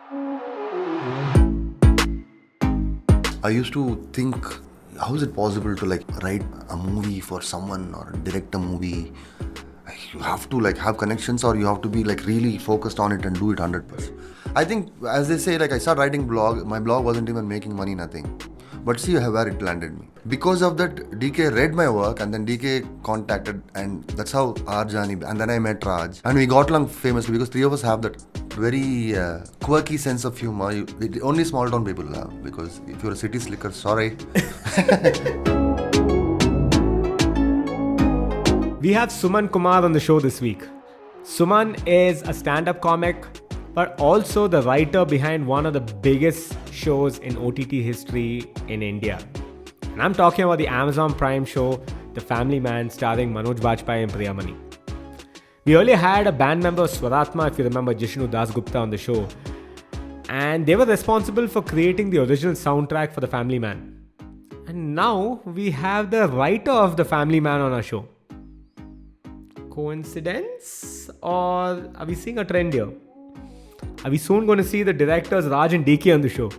I used to think, how is it possible to like write a movie for someone or direct a movie? You have to like have connections, or you have to be like really focused on it and do it 100%. I think, as they say, like I started writing blog. My blog wasn't even making money, nothing. But see where it landed me. Because of that, DK read my work, and then DK contacted, and that's how our journey. And then I met Raj, and we got along famously because three of us have that very quirky sense of humor. Only small town people have, because if you're a city slicker, sorry. We have Suman Kumar on the show this week. Suman is a stand-up comic, but also the writer behind one of the biggest shows in OTT history in India. And I'm talking about the Amazon Prime show, The Family Man, starring Manoj Bajpayee and Priyamani. We earlier had a band member, Swaratma, if you remember, Jishnu Dasgupta on the show. And they were responsible for creating the original soundtrack for The Family Man. And now we have the writer of The Family Man on our show. Coincidence? Or are we seeing a trend here? Are we soon going to see the directors Raj and DK on the show?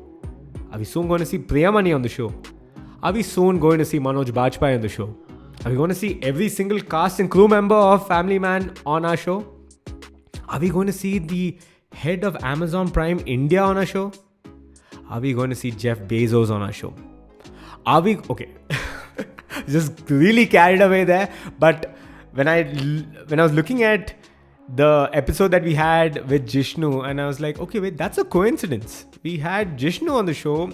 Are we soon going to see Priyamani on the show? Are we soon going to see Manoj Bajpayee on the show? Are we going to see every single cast and crew member of Family Man on our show? Are we going to see the head of Amazon Prime India on our show? Are we going to see Jeff Bezos on our show? Are we... Okay. Just really carried away there. But when I was looking at the episode that we had with Jishnu, and I was like, okay, wait, that's a coincidence. We had Jishnu on the show,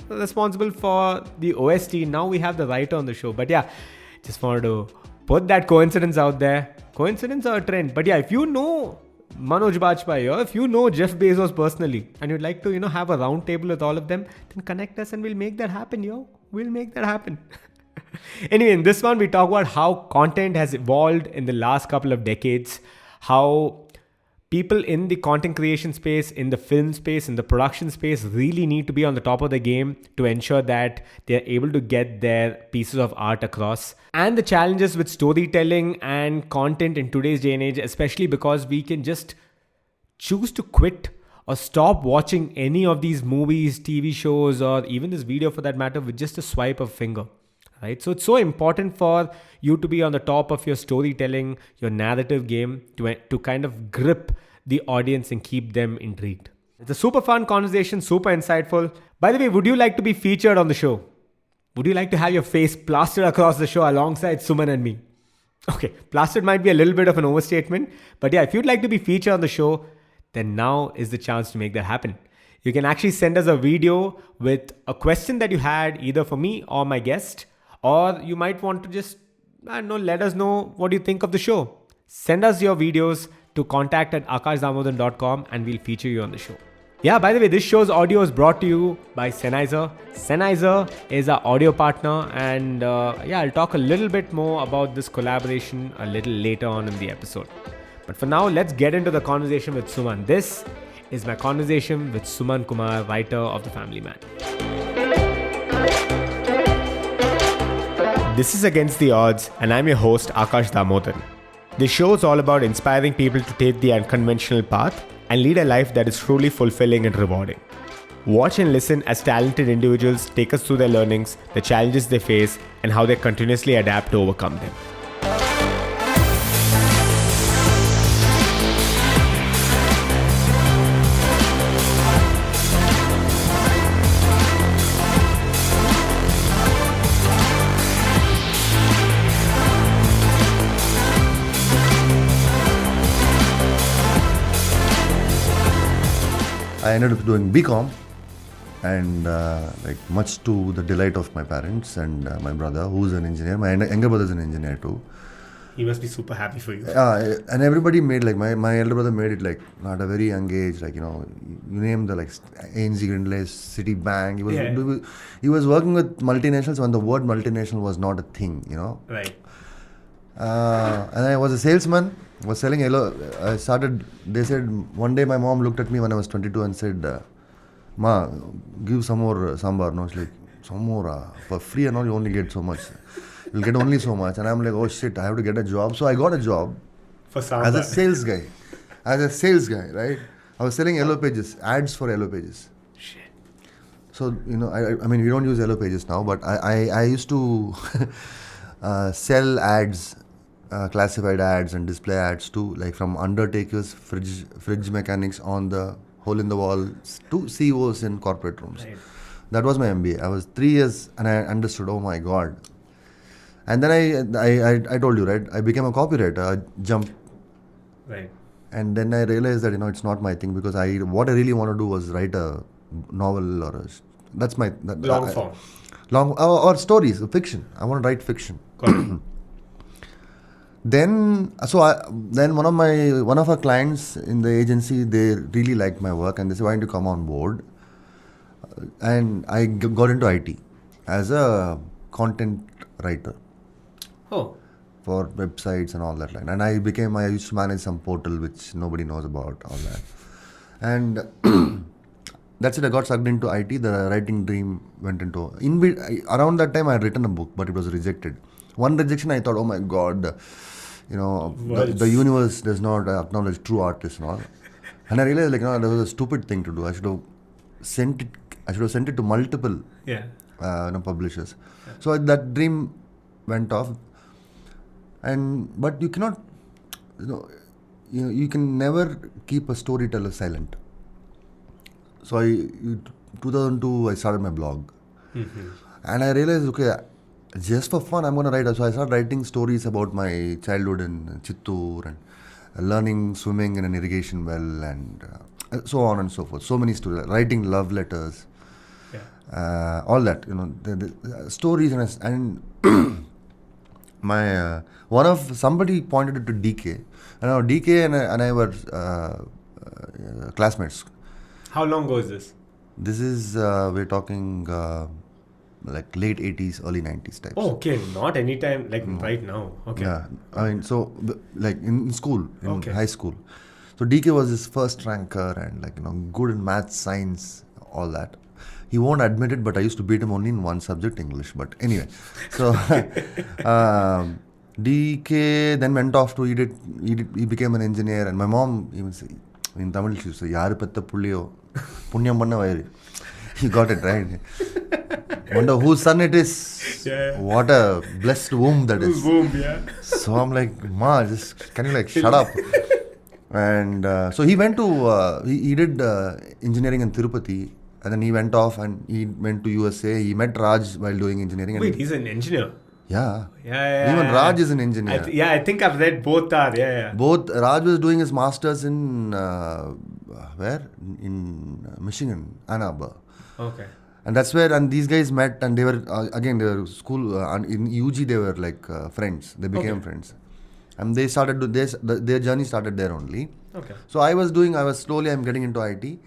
responsible for the OST. Now we have the writer on the show. But yeah, just wanted to put that coincidence out there. Coincidence or a trend? But yeah, if you know Manoj Bajpayee, or if you know Jeff Bezos personally, and you'd like to, have a round table with all of them, then connect us and we'll make that happen, yo. We'll make that happen. Anyway, in this one, we talk about how content has evolved in the last couple of decades, how people in the content creation space, in the film space, in the production space really need to be on the top of the game to ensure that they're able to get their pieces of art across. And the challenges with storytelling and content in today's day and age, especially because we can just choose to quit or stop watching any of these movies, TV shows, or even this video for that matter with just a swipe of finger. Right? So it's so important for you to be on the top of your storytelling, your narrative game, to kind of grip the audience and keep them intrigued. It's a super fun conversation, super insightful. By the way, would you like to be featured on the show? Would you like to have your face plastered across the show alongside Suman and me? Okay, plastered might be a little bit of an overstatement, but yeah, if you'd like to be featured on the show, then now is the chance to make that happen. You can actually send us a video with a question that you had either for me or my guest. Or you might want to just, let us know what you think of the show. Send us your videos to contact@akashdamodan.com and we'll feature you on the show. Yeah, by the way, this show's audio is brought to you by Sennheiser. Sennheiser is our audio partner, and I'll talk a little bit more about this collaboration a little later on in the episode. But for now, let's get into the conversation with Suman. This is my conversation with Suman Kumar, writer of The Family Man. This is Against the Odds, and I'm your host, Akash Damodan. This show is all about inspiring people to take the unconventional path and lead a life that is truly fulfilling and rewarding. Watch and listen as talented individuals take us through their learnings, the challenges they face, and how they continuously adapt to overcome them. I ended up doing BCom, and much to the delight of my parents and my brother, who's an engineer. My younger brother is an engineer too. He must be super happy for you. And everybody made my elder brother made it at a very young age. You name the ANZ, Grindlace, Citibank. He was working with multinationals when the word multinational was not a thing. Right. And I was a salesman. Was selling yellow. They said, one day my mom looked at me when I was 22 and said, Ma, give some more sambar. No, it's like, some more. For free and all, you only get so much. You'll get only so much. And I'm like, oh shit, I have to get a job. So I got a job for sambar. As a sales guy, right? I was selling Yellow Pages, ads for Yellow Pages. Shit. So, I mean, we don't use Yellow Pages now, but I used to sell ads, classified ads and display ads to, like, from undertakers, fridge mechanics on the hole in the wall to CEOs in corporate rooms. Right. That was my MBA. I was 3 years and I understood, oh my God. And then I told you, right? I became a copywriter. I jumped. Right. And then I realized that, it's not my thing, because what I really want to do was write a novel that's my... Long form. Or stories, fiction. I want to write fiction. Got it. Then one of our clients in the agency, they really liked my work and they said, why don't you come on board? And I got into IT as a content writer Oh. for websites and all that. And I used to manage some portal which nobody knows about, all that. And that's it. I got sucked into IT. The writing dream went into... around that time, I had written a book, but it was rejected. One rejection, I thought, oh my God, the universe does not acknowledge true artists and all. And I realized, that was a stupid thing to do. I should have sent it to multiple publishers. Yeah. So that dream went off. But you cannot, you can never keep a storyteller silent. So 2002, I started my blog. Mm-hmm. And I realized, okay, just for fun, I'm going to write. So I started writing stories about my childhood in Chittoor and learning swimming in an irrigation well and so on and so forth. So many stories, writing love letters, all that, the stories and my somebody pointed it to DK, and DK and I were classmates. How long ago is this? This is we're talking like late 80s, early 90s types. Oh, okay, not anytime like right now. Okay. Yeah, I mean, so like in school, high school. So DK was his first ranker and good in maths, science, all that. He won't admit it, but I used to beat him only in one subject, English. But anyway, so DK then went off to he became an engineer, and my mom even said, in Tamil she used to say, "Yaru petta pulliyo, punyam panna vairu." He got it right. Wonder whose son it is. Yeah. What a blessed womb that is. Womb, yeah. So I'm like, Ma, can you shut up? And so he went to he did engineering in Tirupati. And then he went off and he went to USA. He met Raj while doing engineering. Wait, he's an engineer? Yeah. Yeah. Even Raj is an engineer. I think I've read both are. Yeah. Both. Raj was doing his masters in where? In Michigan, Ann Arbor. Okay. And that's where, and these guys met, and they were again, they were school in UG. They were like friends. They became friends, and they started their journey started there only. Okay. So I'm getting into IT.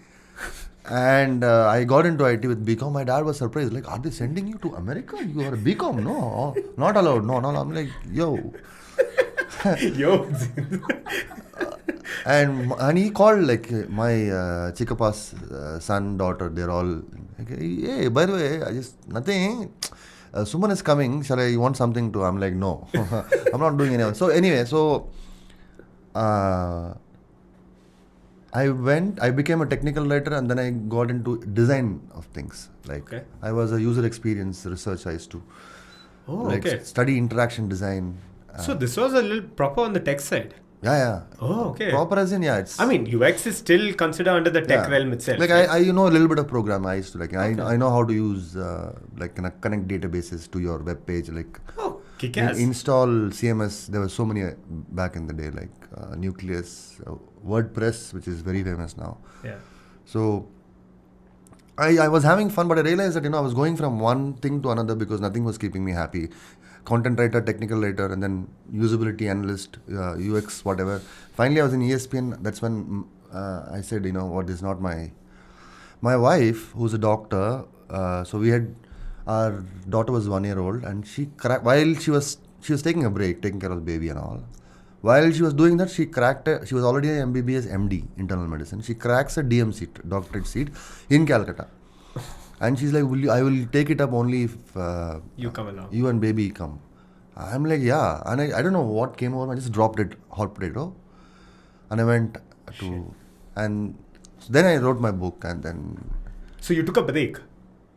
And I got into IT with BCom. My dad was surprised. Like, are they sending you to America? You are a BCom? No, not allowed. No. I'm like, yo. Yo. And he called like my Chikapa's son, daughter. They're all like, hey, by the way, nothing. Suman is coming. You want something to? I'm like, no. I'm not doing anything. So anyway, I became a technical writer, and then I got into design of things. I was a user experience research. I used to study interaction design. So this was a little proper on the tech side. Yeah. Oh, okay. Proper as in, it's... I mean, UX is still considered under the tech realm itself. I know a little bit of program. I used to I know how to use connect databases to your web page. Kick-ass. Install CMS. There were so many back in the day, Nucleus, WordPress, which is very famous now. Yeah. So I was having fun, but I realized that I was going from one thing to another because nothing was keeping me happy. Content writer, technical writer, and then usability analyst, UX, whatever. Finally, I was in ESPN. That's when I said, what is not my wife, who's a doctor. So we had our daughter was 1 year old, and while she was taking a break, taking care of the baby and all. While she was doing that, she was already an MBBS MD, internal medicine. She cracks a DM seat, doctorate seat in Calcutta. And she's like, I will take it up only if you come along. You and baby come. I'm like, yeah. And I don't know what came over. I just dropped it, hot potato. And I went to... And So then I wrote my book and then, So you took a break.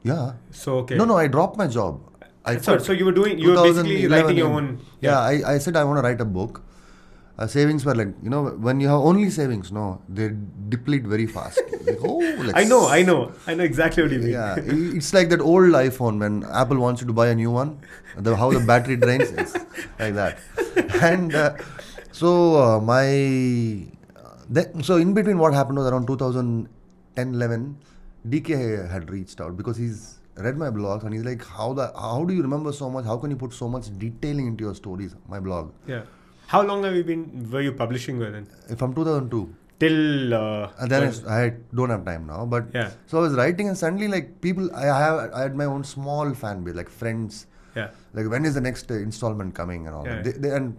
yeah. So okay. No, I dropped my job. So you were basically 2011 writing your own. Yeah, I said I want to write a book. Savings were like, when you have only savings, no, they deplete very fast. Like, I know exactly what you mean. Yeah, it's like that old iPhone when Apple wants you to buy a new one. How the battery drains, it's like that. And so in between, what happened was around 2010-11, DK had reached out because he's read my blogs and he's like, how do you remember so much? How can you put so much detailing into your stories? My blog. Yeah. How long were you publishing with then? From 2002. Till And then I don't have time now, but yeah. So I was writing and suddenly like people, I had my own small fan base, like friends. Yeah. Like when is the next installment coming and all Yeah. that.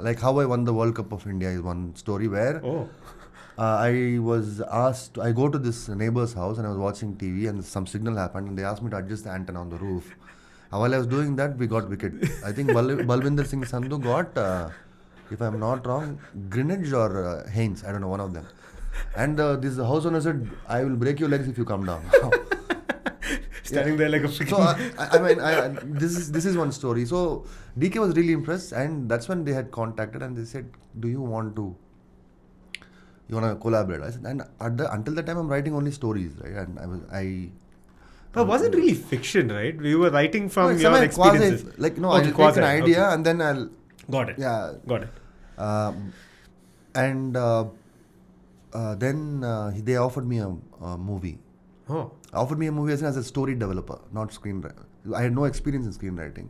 Like how I won the World Cup of India is one story where I was asked, I go to this neighbor's house and I was watching TV and some signal happened and they asked me to adjust the antenna on the roof. And while I was doing that, we got wicket. I think Balwinder Singh Sandhu got, if I'm not wrong, Greenwich or Haynes, I don't know, one of them. And this house owner said, I will break your legs if you come down. Standing there like a freaking... So, this is one story. So, DK was really impressed and that's when they had contacted and they said, do you want to collaborate? I said, and until that time, I'm writing only stories, right? And But it wasn't really fiction, right? We were writing from your experiences. I'll take an idea and then I'll... Got it. Yeah. Got it. Then they offered me a movie. Oh. Offered me a movie as a story developer, not screenwriter. I had no experience in screenwriting.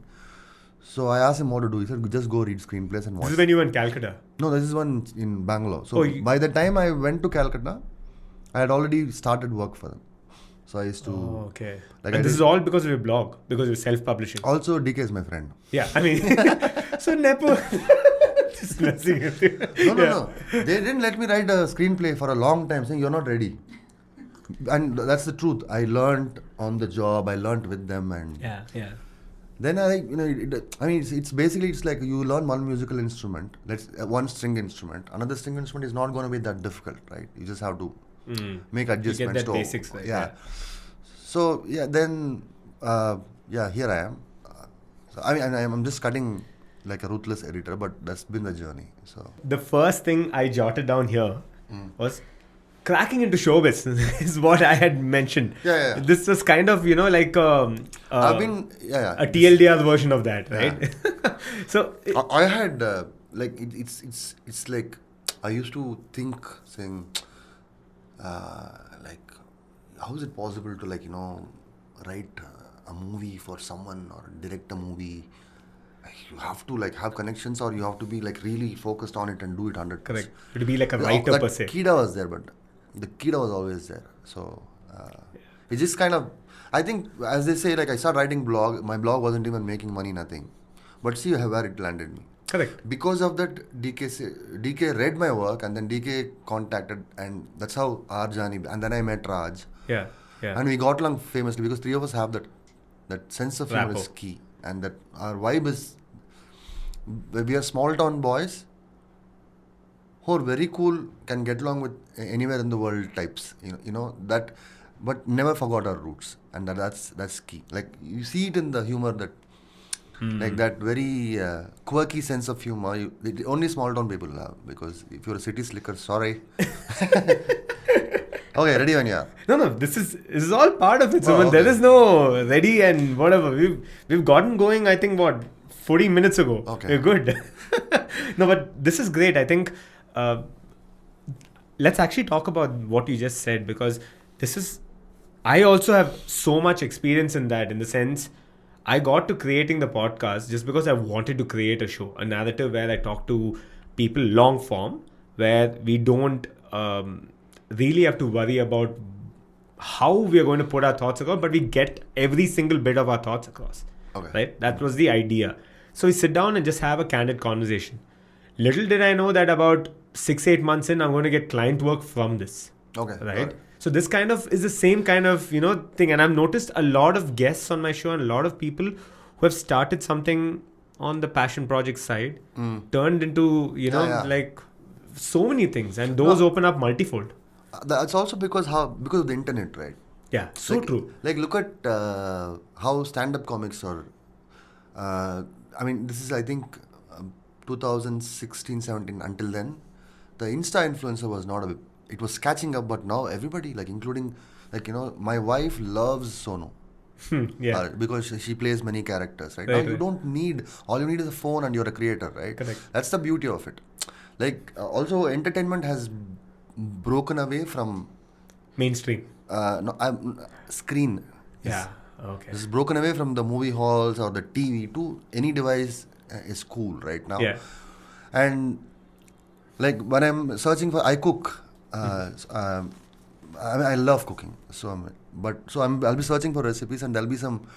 So I asked him what to do. He said, just go read screenplays and watch. This is when you were in Calcutta? No, this is one in Bangalore. So by the time I went to Calcutta, I had already started work for them. So I used to... Oh, okay. And this is all because of your blog, because you're self-publishing. Also, DK is my friend. Yeah, I mean... so Nepo... Just messing with you. No. They didn't let me write a screenplay for a long time, saying you're not ready. And that's the truth. I learned on the job. I learned with them, and yeah. Then it's basically like you learn one musical instrument. One string instrument. Another string instrument is not going to be that difficult, right? You just have to make adjustments. You get that basics, right? Yeah. So then here I am. I'm just cutting like a ruthless editor, but that's been the journey. So the first thing I jotted down here was cracking into showbiz is what I had mentioned. Yeah. This was kind of, like I've been a TLDR version of that, right? Yeah. So I had it's like I used to think saying how is it possible to write a movie for someone or direct a movie. You have to have connections or you have to be really focused on it and do it 100%. Correct. To be like a writer per se. Kida was there, but the Kida was always there. So it's just kind of, I think as they say, I started writing blog. My blog wasn't even making money, nothing. But see where it landed me. Correct. Because of that, DK read my work and then DK contacted and that's how our journey. And then I met Raj. Yeah. And we got along famously because three of us have that sense of humor is key. And that our vibe is, we are small town boys who are very cool, can get along with anywhere in the world types, that, but never forgot our roots. And that's key. You see it in the humor that, that very quirky sense of humor, only small town people have, because if you're a city slicker, sorry. Okay, ready when you are. No, this is all part of it, Suman. Okay. There is no ready and whatever. We've gotten going, I think, 40 minutes ago. Okay. We're good. No, but this is great. I think let's actually talk about what you just said, because I also have so much experience in that, in the sense I got to creating the podcast just because I wanted to create a show, a narrative where I talk to people long form, where we don't really have to worry about how we are going to put our thoughts across, but we get every single bit of our thoughts across. Okay. Right? That was the idea. So we sit down and just have a candid conversation. Little did I know that about 6-8 months in, I'm going to get client work from this. Okay. Right? So this kind of is the same kind of, thing. And I've noticed a lot of guests on my show and a lot of people who have started something on the passion project side, turned into, so many things. And those open up multifold. That's also because of the internet, right? Yeah, so true. Like look at how stand-up comics are. I mean, this is I think 2016, 17. Until then, the Insta influencer was not a. It was catching up, but now everybody, like including, like my wife loves Sonu. Yeah. Because she plays many characters, right? Now Right, you right. don't need, all you need is a phone and you're a creator, right? Correct. That's the beauty of it. Like also entertainment has broken away from Mainstream. no, screen. Yeah. Okay. It's broken away from the movie halls or the TV to any device is cool right now. Yeah. And like when I'm searching for, I cook. I love cooking. I'll be searching for recipes and there'll be some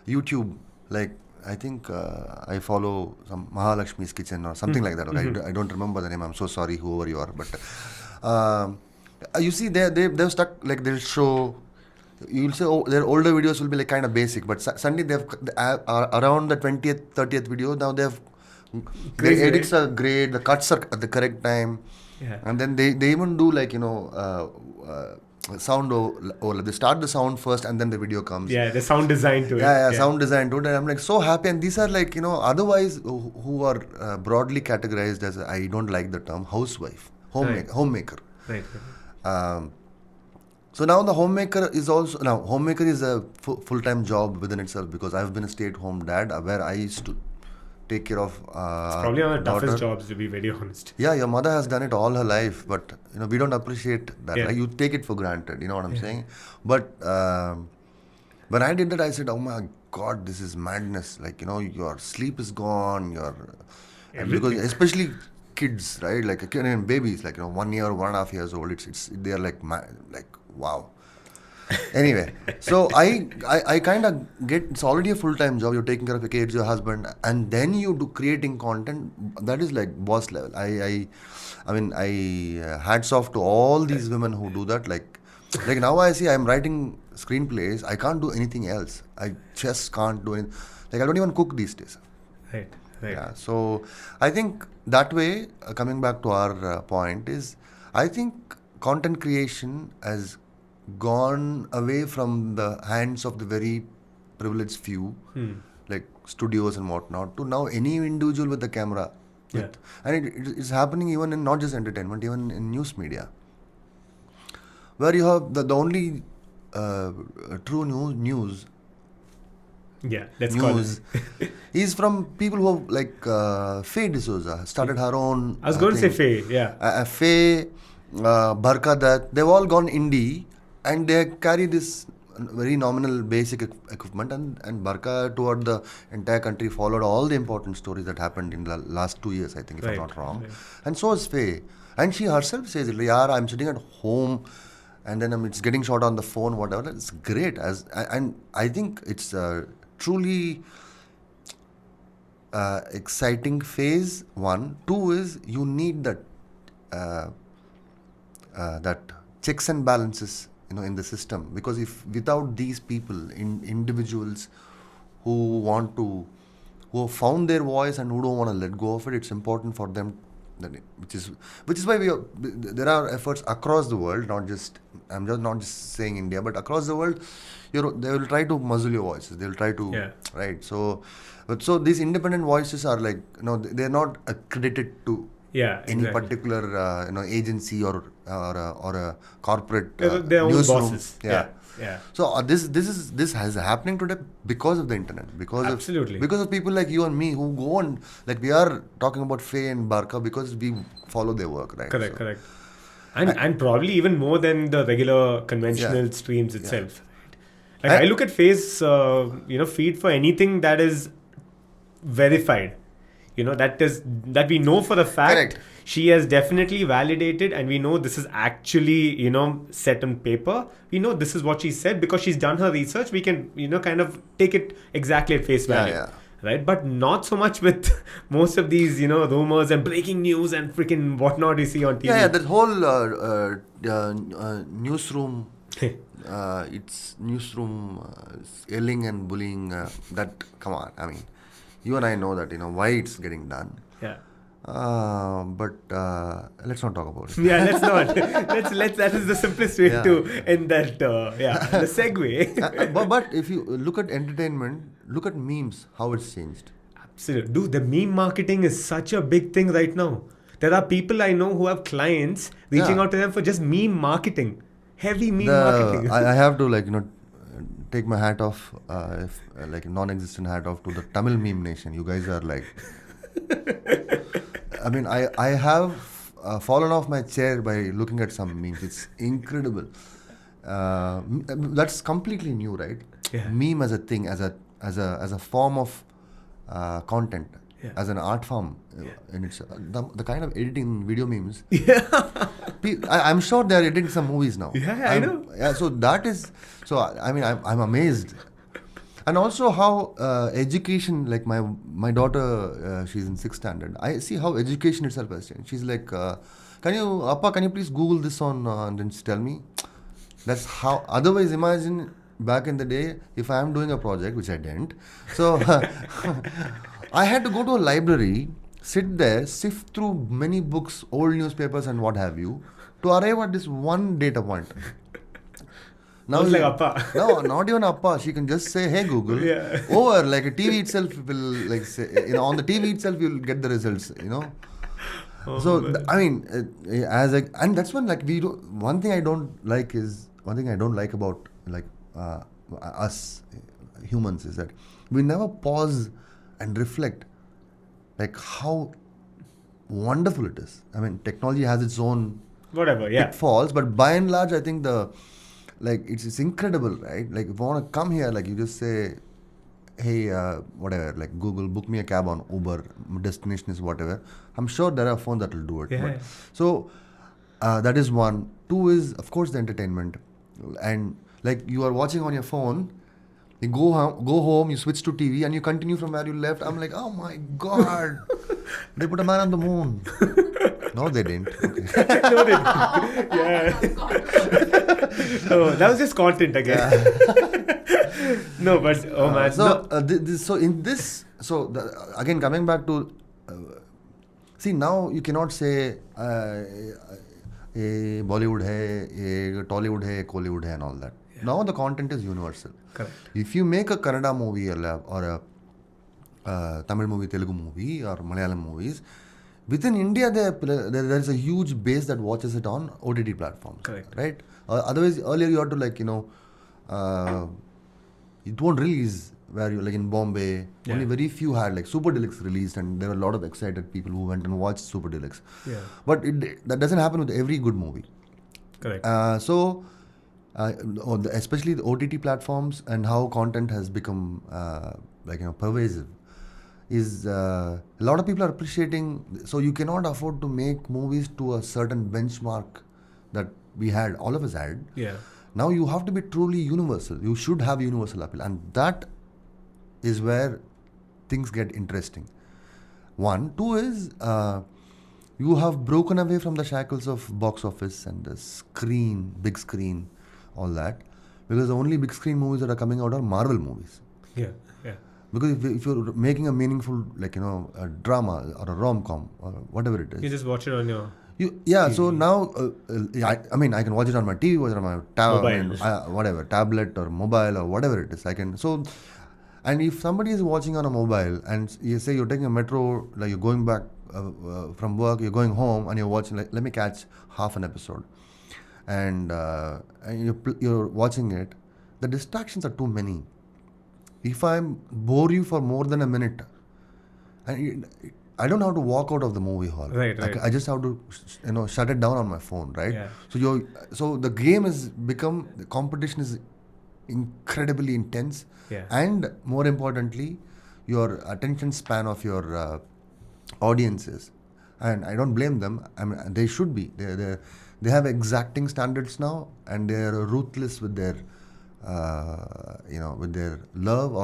YouTube, like I think I follow some Mahalakshmi's Kitchen or something like that. Okay? I don't remember the name. I'm so sorry, whoever you are. But you see, they're stuck. Like they'll show. You'll say, oh, their older videos will be like kind of basic, but suddenly they've around the 20th, 30th video. Now their Crazy, edits right? are great. The cuts are at the correct time. Yeah. And then they even do like sound or they start the sound first and then the video comes. Yeah, the sound design to it. Yeah, sound design to it. And I'm like so happy. And these are like otherwise who are broadly categorized as, I don't like the term, housewife, homemaker. Right. Um, so now the homemaker is a full-time job within itself, because I've been a stay-at-home dad where I used to take care of It's probably one of the toughest daughter. jobs, to be very honest. Yeah, your mother has done it all her life, but we don't appreciate that. Yeah. Right? You take it for granted. You know what I'm saying? But when I did that, I said, "Oh my God, this is madness! Like your sleep is gone. And because Everything. especially kids, right? Like babies, like 1 year, 1.5 years old. It's they're like wow. Anyway, so I kind of get, it's already a full-time job. You're taking care of your kids, your husband, and then you do creating content. That is like boss level. I mean, hats off to all these women who do that. Like now I see I'm writing screenplays. I can't do anything else. I just can't do it. Like I don't even cook these days. Right. Yeah. So I think that way, coming back to our point, is I think content creation has gone away from the hands of the very privileged few, like studios and whatnot, to now any individual with a camera. Yeah. And it's happening even in not just entertainment, even in news media, where you have the only true news Yeah, let's call news it. is from people who have, like Faye D'Souza started her own. I was going to say Faye, yeah. Faye, Barka Dutt, they've all gone indie and they carry this very nominal basic equipment, and Barka toward the entire country followed all the important stories that happened in the last 2 years, I think, if I'm not wrong. Right. And so is Faye. And she herself says, "Yaar, I'm sitting at home and then it's getting shot on the phone, whatever." It's great. And I think it's truly exciting phase one. Two is you need that that checks and balances in the system, because if without these people, individuals who have found their voice and who don't want to let go of it, it's important for them which is why there are efforts across the world, not just saying India, but across the world. They will try to muzzle your voices, they will try to right. So these independent voices are like they're not accredited to any particular agency or a corporate their own newsroom. bosses. Yeah. So this is happening today because of the internet, because of people like you and me who go on, like we are talking about Faye and Barka because we follow their work, right? Correct. And probably even more than the regular conventional streams itself. Right? Like I look at Faye's feed for anything that is verified. That we know for a fact. Correct. She has definitely validated, and we know this is actually set on paper. We know this is what she said because she's done her research. We can kind of take it exactly at face value. Right? But not so much with most of these rumors and breaking news and freaking whatnot you see on TV. That whole newsroom it's newsroom yelling and bullying, that, come on, I mean, you and I know that why it's getting done. Yeah. But let's not talk about it. Yeah, let's not. Let's. That is the simplest way Yeah. to end that. The segue. But if you look at entertainment, look at memes, how it's changed. Absolutely, dude. The meme marketing is such a big thing right now. There are people I know who have clients reaching Yeah. out to them for just meme marketing, heavy meme The marketing. I have to take my hat off, if like non-existent hat off to the Tamil meme nation. You guys are like, I mean, I have fallen off my chair by looking at some memes. It's incredible. That's completely new, right? Yeah. Meme as a thing, as a form of content, Yeah. as an art form, and it's the kind of editing video memes. I'm sure they are editing some movies now. Yeah, I know. Yeah, so that is so. I mean, I'm amazed, and also how education. Like my daughter, she's in 6th standard. I see how education itself has changed. She's like, can you please Google this on and then just tell me. That's how. Otherwise, imagine back in the day, if I am doing a project, which I didn't, so I had to go to a library, sit there, sift through many books, old newspapers, and what have you, to arrive at this one data point. Now, Sounds like Appa. No, not even Appa. She can just say, "Hey Google," Yeah. over. Like a TV itself will like say, on the TV itself you'll get the results. So I mean, and that's when like we do. One thing I don't like about like us humans is that we never pause and reflect like how wonderful it is. I mean, technology has its own Whatever. Yeah. pitfalls, but by and large, I think it's incredible, right? Like if you want to come here, like you just say, hey, whatever, like Google, book me a cab on Uber, destination is whatever. I'm sure there are phones that will do it. Yeah. But, so that is one. Two is, of course, the entertainment. And like you are watching on your phone, you go home, you switch to TV, and you continue from where you left. I'm like, oh my God, they put a man on the moon. No, they didn't. Okay. No, they didn't. Yeah. No, that was just content again. No, but oh man. Again, coming back to see, now you cannot say ये Bollywood है, ये Tollywood है, Kollywood है, and all that. Yeah. Now the content is universal. Correct. If you make a Kannada movie or a Tamil movie, Telugu movie, or Malayalam movies, within India there is a huge base that watches it on OTT platforms. Correct. Right? Otherwise, earlier you had to it won't release where you like in Bombay. Yeah. Only very few had like Super Deluxe released, and there were a lot of excited people who went and watched Super Deluxe. Yeah. But that doesn't happen with every good movie. Correct. Especially the OTT platforms and how content has become pervasive is a lot of people are appreciating. So you cannot afford to make movies to a certain benchmark that all of us had. Yeah. Now you have to be truly universal. You should have universal appeal, and that is where things get interesting. One. Two is you have broken away from the shackles of box office and the screen, big screen, all that, because the only big screen movies that are coming out are Marvel movies. Yeah. Yeah. Because if you're making a meaningful, a drama or a rom-com or whatever it is, You just watch it on your. So now, I can watch it on my TV, watch it on my tablet or mobile or whatever it is. And if somebody is watching on a mobile and you say you're taking a metro, like you're going back from work, you're going home and you're watching, like, let me catch half an episode, and you're watching it, the distractions are too many. If I bore you for more than a minute, and I don't have to walk out of the movie hall. Right. I just have to, shut it down on my phone, right? Yeah. So the game the competition is incredibly intense. Yeah. And more importantly, your attention span of your audiences, and I don't blame them. I mean, they should be. They have exacting standards now, and they are ruthless with their, with their love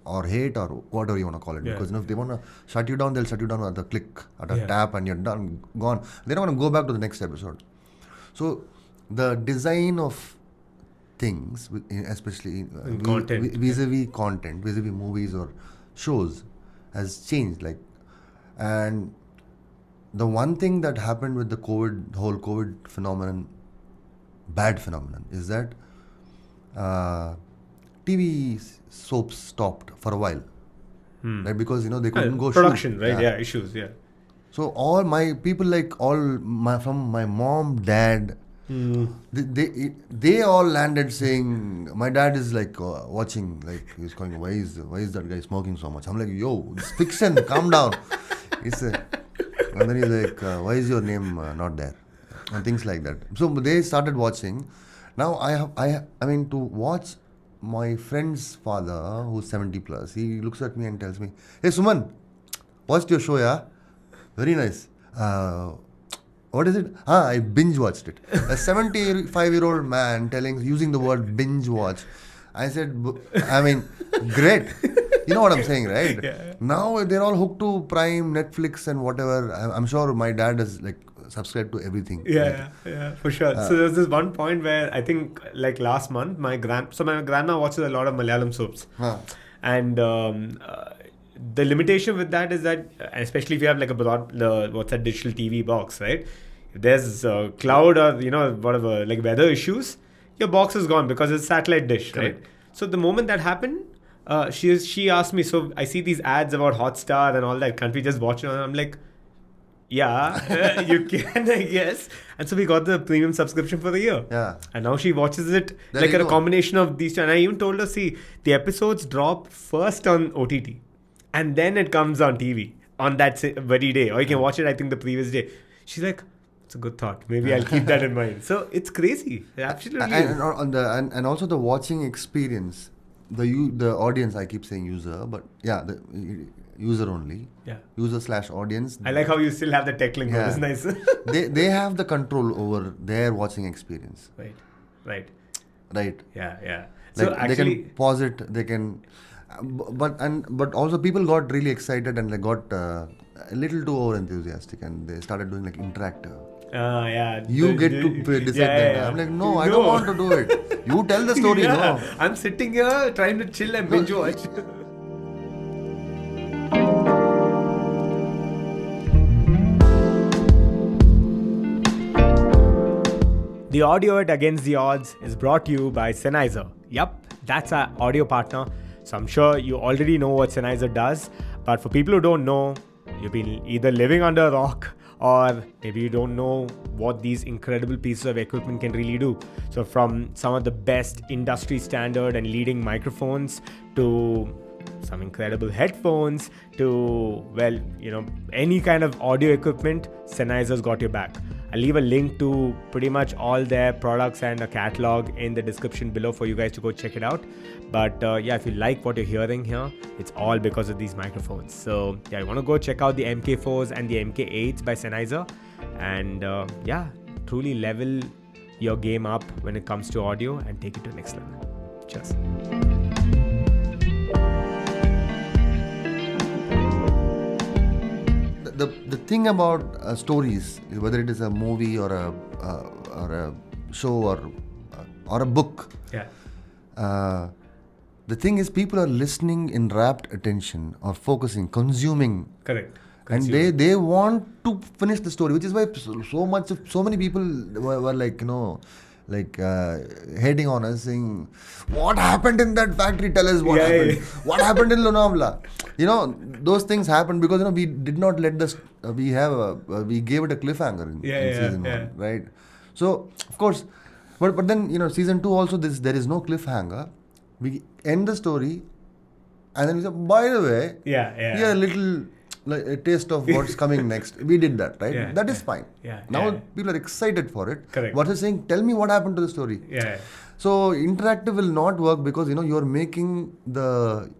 or hate or whatever you want to call it. Yeah. Because if they want to shut you down, they'll shut you down at the click, at a Yeah. tap, and you're done, gone. They don't want to go back to the next episode. So the design of things, especially content. vis-a-vis content, vis-a-vis movies or shows, has changed. And the one thing that happened with the whole COVID phenomenon, bad phenomenon, is that TV soaps stopped for a while, right? Because they couldn't go production, shoot. right? Yeah, issues. Yeah. So all my people, like from my mom, dad, they all landed saying, my dad is like watching, like he's going, why is that guy smoking so much? I'm like, yo, it's fiction, calm down. And then he's like, why is your name not there? And things like that. So they started watching. Now I mean, to watch my friend's father, who's 70 plus, he looks at me and tells me, hey Suman, watched your show, yeah? Very nice. What is it? I binge watched it. A 75-year-old man using the word binge watch. I said, I mean, great. You know what I'm saying, right? Yeah. Now they're all hooked to Prime, Netflix, and whatever. I'm sure my dad is like subscribed to everything. Yeah, for sure. So there's this one point where I think like last month, my grandma watches a lot of Malayalam soaps, and the limitation with that is that, especially if you have like a digital TV box, right? If there's cloud or whatever, like weather issues, your box is gone because it's satellite dish, right? So the moment that happened, she asked me, so I see these ads about Hotstar and all that, can't we just watch it? And I'm like, yeah, you can, I guess. And so we got the premium subscription for the year. Yeah. And now she watches it There like you a go. combination of these two. And I even told her, see, the episodes drop first on OTT and then it comes on TV on that very day. Or you can watch it, I think, the previous day. She's like, it's a good thought. Maybe I'll keep that in mind. So it's crazy. It absolutely is. And also the watching experience, the audience, I keep saying user, but yeah, the user only. Yeah. User/audience. I like how you still have the tech link. Yeah. It's nice. they have the control over their watching experience. Right. Yeah. Like So actually, they can pause it. They can, but also people got really excited and they got a little too over enthusiastic and they started doing like interactive. yeah. You get to decide that. Yeah. I'm like, no, I don't want to do it. You tell the story, no. I'm sitting here trying to chill and binge watch. The audio at Against the Odds is brought to you by Sennheiser. Yup, that's our audio partner. So I'm sure you already know what Sennheiser does. But for people who don't know, you've been either living under a rock or maybe you don't know what these incredible pieces of equipment can really do. So from some of the best industry standard and leading microphones to some incredible headphones to, any kind of audio equipment, Sennheiser's got your back. I'll leave a link to pretty much all their products and a catalog in the description below for you guys to go check it out. But if you like what you're hearing here, it's all because of these microphones. So you want to go check out the MK4s and the MK8s by Sennheiser and truly level your game up when it comes to audio and take it to the next level. Cheers. The thing about stories, whether it is a movie or a show or a book, the thing is people are listening in rapt attention or focusing, consuming. Correct. And they want to finish the story, which is why so many people were like hating on us, saying, what happened in that factory? Tell us what happened. What happened in Lonavala? Those things happened because we did not let we gave it a cliffhanger in season 1, right? So of course, but then season 2 also there is no cliffhanger. We end the story, and then we say, by the way, here a little like a taste of what's coming next. We did that, right? That is fine. Now people are excited for it. Correct. Versus saying, tell me what happened to the story. So interactive will not work because you're making the.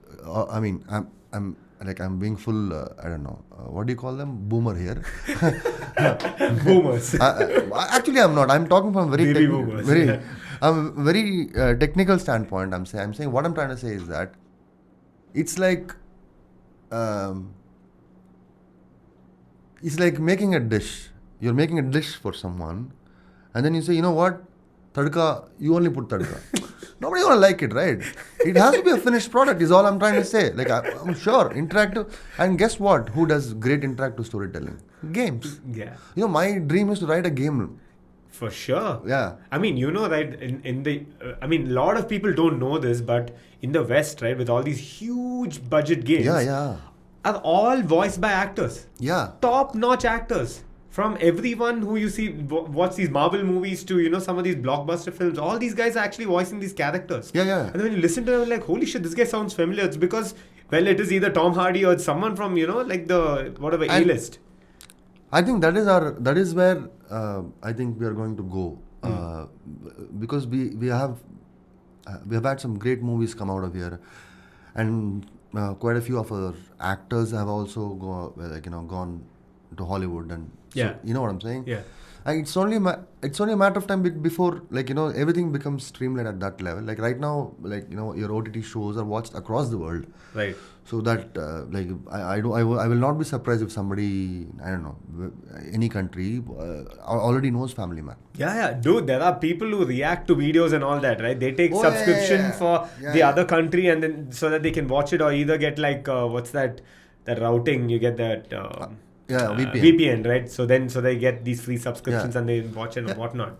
I'm being full. I don't know. What do you call them? Boomer here. Boomers. Actually, I'm not. I'm talking from Baby boomers. very technical standpoint. I'm saying what I'm trying to say is that it's like. It's like making a dish. You're making a dish for someone, and then you say, you know what, tadka, you only put tadka. Nobody gonna like it, right? It has to be a finished product. Is all I'm trying to say. Like I'm sure interactive. And guess what? Who does great interactive storytelling? Games. Yeah. My dream is to write a game. For sure. Yeah. I mean, right, in the, I mean, a lot of people don't know this, but in the West, right, with all these huge budget games, Yeah. are all voiced by actors. Yeah. Top-notch actors. From everyone who you see, watch these Marvel movies to, some of these blockbuster films, all these guys are actually voicing these characters. Yeah. And then when you listen to them, like, holy shit, this guy sounds familiar. It's because, well, it is either Tom Hardy or it's someone from, like the, whatever, A-list. I think that is where I think we are going to go because we have had some great movies come out of here, and quite a few of our actors have also gone to Hollywood, and Yeah. so, you know what I'm saying? Yeah. And it's only a matter of time before everything becomes streamlined at that level. Like right now, your OTT shows are watched across the world. Right. So that I will not be surprised if somebody, I don't know, any country already knows Family Man. Yeah. Dude, there are people who react to videos and all that, right? They take Oh, subscription yeah. for the other country and then so that they can watch it, or either get like, what's that routing, you get that... VPN, right? So they get these free subscriptions and they watch it and whatnot.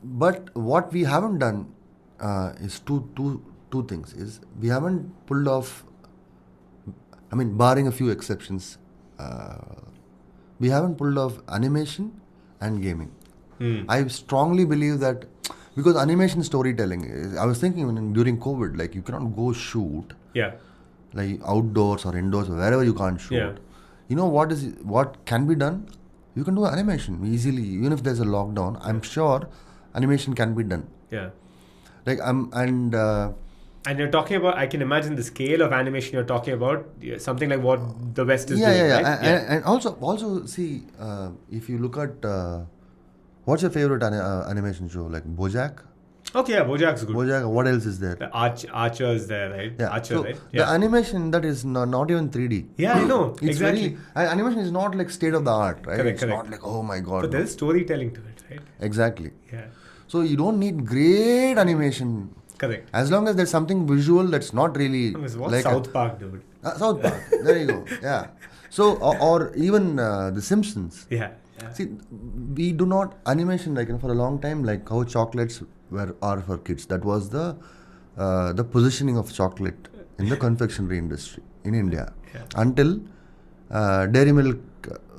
But what we haven't done is two things. Is we haven't pulled off. I mean, barring a few exceptions, we haven't pulled off animation and gaming. I strongly believe that because animation storytelling. I was thinking during COVID, like you cannot go shoot. Yeah. Like outdoors or indoors, wherever you can't shoot. Yeah. You know what can be done? You can do animation easily, even if there's a lockdown. I'm sure animation can be done. Yeah. And you're talking about, I can imagine the scale of animation you're talking about, something like what the West is doing. Yeah. Right? And also see, if you look at what's your favorite animation show? Like BoJack? Okay, yeah, BoJack's good. BoJack. What else is there? The Archer is there, right? Yeah. Archer, so right? the animation that is not even 3D. Yeah, I know. It's exactly. Animation is not like state of the art, right? Correct. Not like, oh my god. But there's storytelling to it, right? Exactly. Yeah. So you don't need great animation. Correct. As long as there's something visual that's not really like South Park, dude. South Park. There you go. Yeah. So or even The Simpsons. Yeah. See, we do not animation for a long time, like how chocolates are for kids. That was the positioning of chocolate in the confectionery industry in India until Dairy Milk.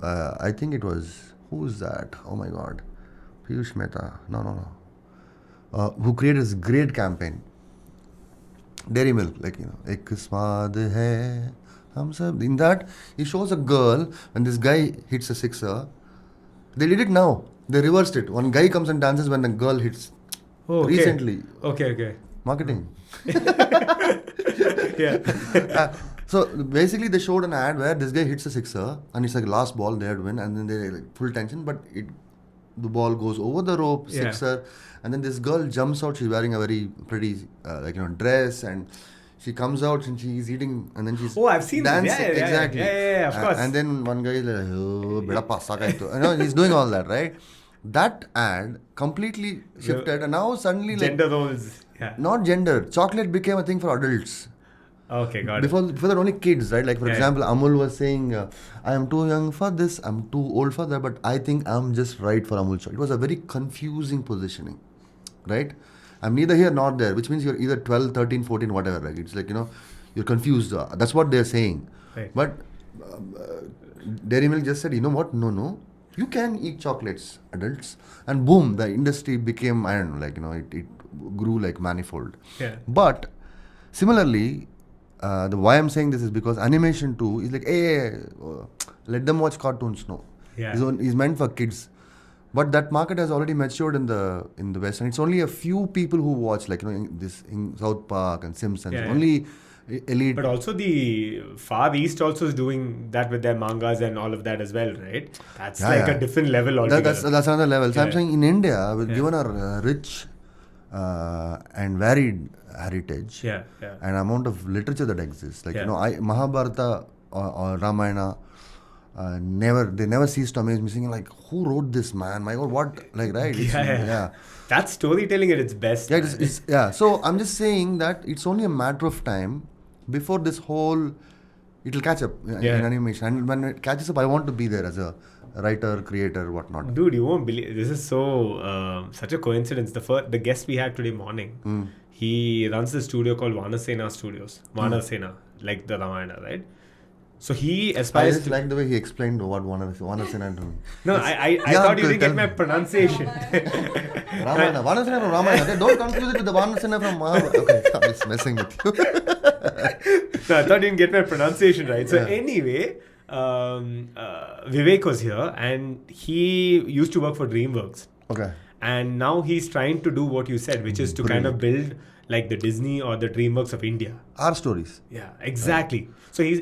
I think it was, who's that? Oh my God, Piyush Mehta. No. Who created this great campaign? Dairy Milk, ek swaad hai hum sab. In that, he shows a girl when this guy hits a sixer. They did it now. They reversed it. One guy comes and dances when a girl hits. Oh, okay. Recently. Okay. Marketing. Yeah. So basically, they showed an ad where this guy hits a sixer and it's like last ball, they had to win, and then they full tension, but the ball goes over the rope, sixer, and then this girl jumps out. She's wearing a very pretty dress, and she comes out and she's eating, and then she's I've seen dancing. This. Yeah, exactly. Yeah, of course. And then one guy is like, oh, beda passa kaito. He's doing all that, right? That ad completely shifted, and now suddenly gender roles. Yeah. Not gender. Chocolate became a thing for adults. Okay, got Before that, only kids, right? Like for example, Amul was saying, I am too young for this, I'm too old for that, but I think I'm just right for Amul chocolate. It was a very confusing positioning, right? I'm neither here nor there, which means you're either 12, 13, 14, whatever. Like it's like, you're confused. That's what they're saying. Right. But Dairy Milk just said, you know what? No. You can eat chocolates, adults. And boom, the industry became, I don't know, it grew like manifold. Yeah. But similarly, why I'm saying this is because animation too is like, hey, let them watch cartoons. No. Yeah. It's meant for kids. But that market has already matured in the West, and it's only a few people who watch, in South Park and Simpsons. Yeah. Only elite. But also the Far East also is doing that with their mangas and all of that as well, right? That's a different level altogether. That's another level. So I'm saying in India, given our rich and varied heritage and amount of literature that exists, Mahabharata or Ramayana, they never cease to amaze me, saying like, who wrote this, man? My God, what, like, right? Yeah. That's storytelling at its best. Yeah, man. yeah. So I'm just saying that it's only a matter of time before this whole, it'll catch up in animation. And when it catches up, I want to be there as a writer, creator, whatnot. Dude, you won't believe this is such a coincidence. The guest we had today morning, he runs the studio called Vanasena Studios. Vanasena, like the Ramayana, right? So he I aspires just like the way he explained what Vanasena to me. No, I thought you didn't get my pronunciation. Ramayana. Vanasena from Ramayana. Don't confuse it with the Vanasena from Mahabharata. Okay, I'm just messing with you. No, I thought you didn't get my pronunciation right. So anyway, Vivek was here and he used to work for DreamWorks. Okay. And now he's trying to do what you said, which is to kind of build like the Disney or the DreamWorks of India. Our stories. Yeah, exactly. So he's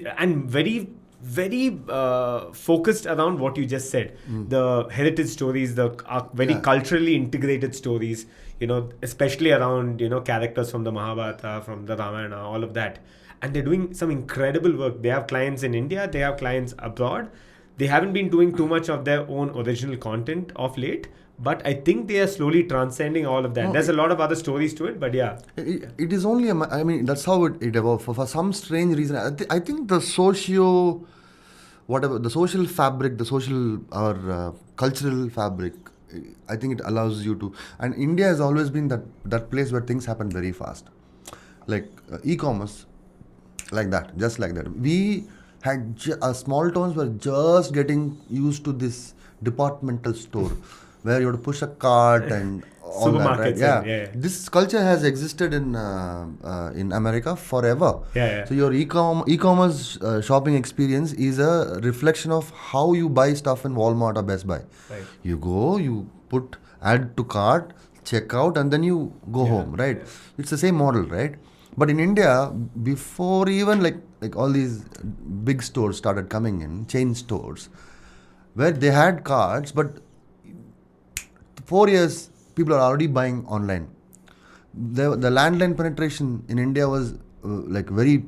very focused around what you just said. The heritage stories, the very culturally integrated stories, especially around, characters from the Mahabharata, from the Ramayana, all of that. And they're doing some incredible work. They have clients in India, they have clients abroad. They haven't been doing too much of their own original content of late, but I think they are slowly transcending all of that. There's a lot of other stories to it, but yeah. It is only, I mean, that's how it evolved. For some strange reason, I think the social fabric, the social or cultural fabric, I think it allows you to. And India has always been that place where things happen very fast. Like e-commerce, like that, just like that. We had small towns were just getting used to this departmental store where you have to push a cart and all that, right? Yeah. This culture has existed in America forever. So your e-commerce shopping experience is a reflection of how you buy stuff in Walmart or Best Buy. Right. You go, you add to cart, check out, and then you go home, right? It's the same model, right? But in India, before even like all these big stores started coming in, chain stores, where they had cards, but 4 years, people are already buying online. The landline penetration in India was like very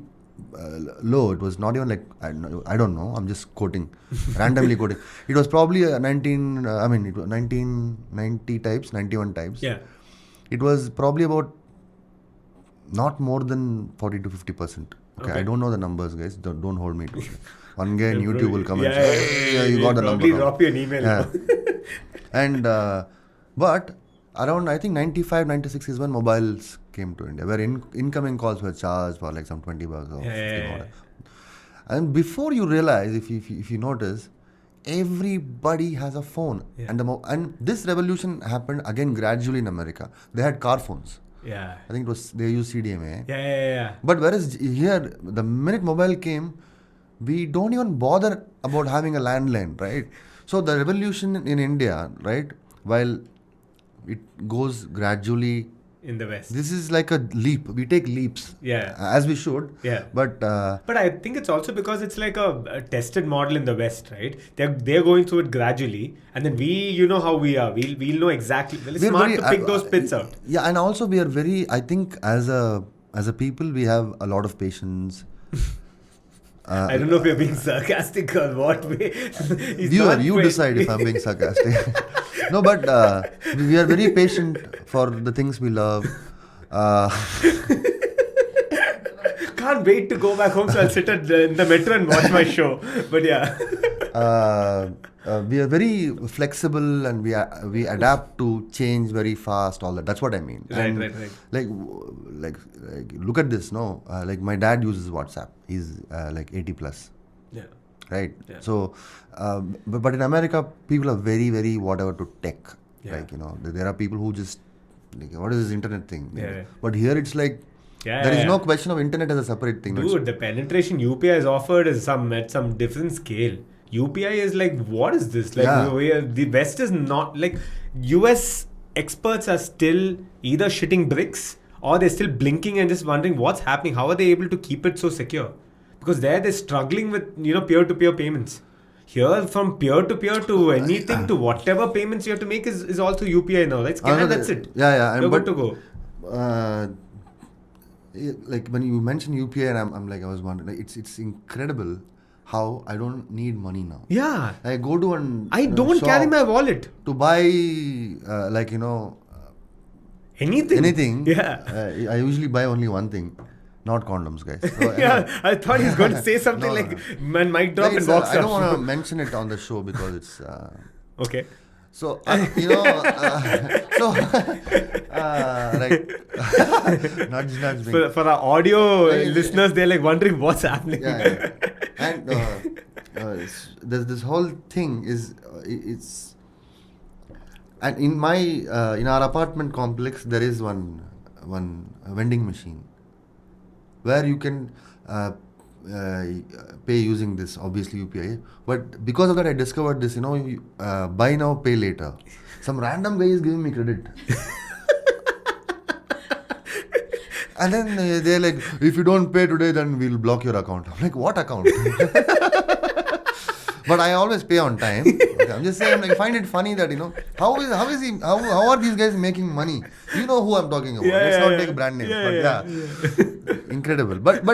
low. It was not even like, I don't know, I'm just quoting, randomly quoting. It was probably 1990 types, 91 types. Yeah. It was probably about not more than 40 to 50%. Okay, I don't know the numbers, guys. Don't hold me to it. One guy on YouTube will come and say, you got the number. Probably drop you an email. Yeah. And, but around, I think 95, 96 is when mobiles came to India, where incoming calls were charged for like some $20 or $50. And before you realize, if you notice, everybody has a phone. And this revolution happened again gradually in America. They had car phones. Yeah. I think they used CDMA. Yeah. But whereas here, the minute mobile came, we don't even bother about having a landline, right? So the revolution in India, right, while it goes gradually in the West, this is like a leap. We take leaps, as we should. But I think it's also because it's like a tested model in the West, right? They're going through it gradually, and then we, how we are. We'll know exactly. Well, it's smart to pick those bits out. Yeah, and also we are very. I think as a people, we have a lot of patience. I don't know if you're being sarcastic or what way. You decide if I'm being sarcastic. No, but we are very patient for the things we love. Can't wait to go back home, so I'll sit in the metro and watch my show. But yeah. We are very flexible and we adapt to change very fast. All that. That's what I mean. Right. Like look at this. No, like my dad uses WhatsApp. He's like 80 plus. Yeah. Right. Yeah. So, but in America, people are very, very whatever to tech. Yeah. Like there are people who just like, what is this internet thing? Yeah. But here it's like. There is no question of internet as a separate thing. Dude, the penetration UPI is offered is at some different scale. UPI is like, what is this? Like, the West is not like, US experts are still either shitting bricks or they're still blinking and just wondering what's happening. How are they able to keep it so secure? Because they're struggling with peer-to-peer payments. Here, from peer-to-peer to anything to whatever payments you have to make is also UPI now. Right? Scan and that's it. Yeah. You're good to go. Like when you mention UPI, and I'm like, I was wondering, like, it's incredible how I don't need money now. Yeah. I go to an I don't shop carry my wallet. to buy anything. Yeah. I usually buy only one thing, not condoms, guys. So, Yeah, I thought he's going to say something No, like, no. man, mic drop and box I don't up. want to mention it on the show because it's. Okay. So, like, nudge, me. For our audio listeners, they're like wondering what's happening. Yeah. And there's this whole thing it's. And in our apartment complex, there is one vending machine where you can pay using this, obviously UPI. But because of that, I discovered this, buy now, pay later. Some random guy is giving me credit. And then they're like, if you don't pay today, then we'll block your account. I'm like, what account? But I always pay on time. Okay, I'm just saying, I find it funny that, how are these guys making money? You know who I'm talking about. Let's not take brand names. Yeah. Incredible. But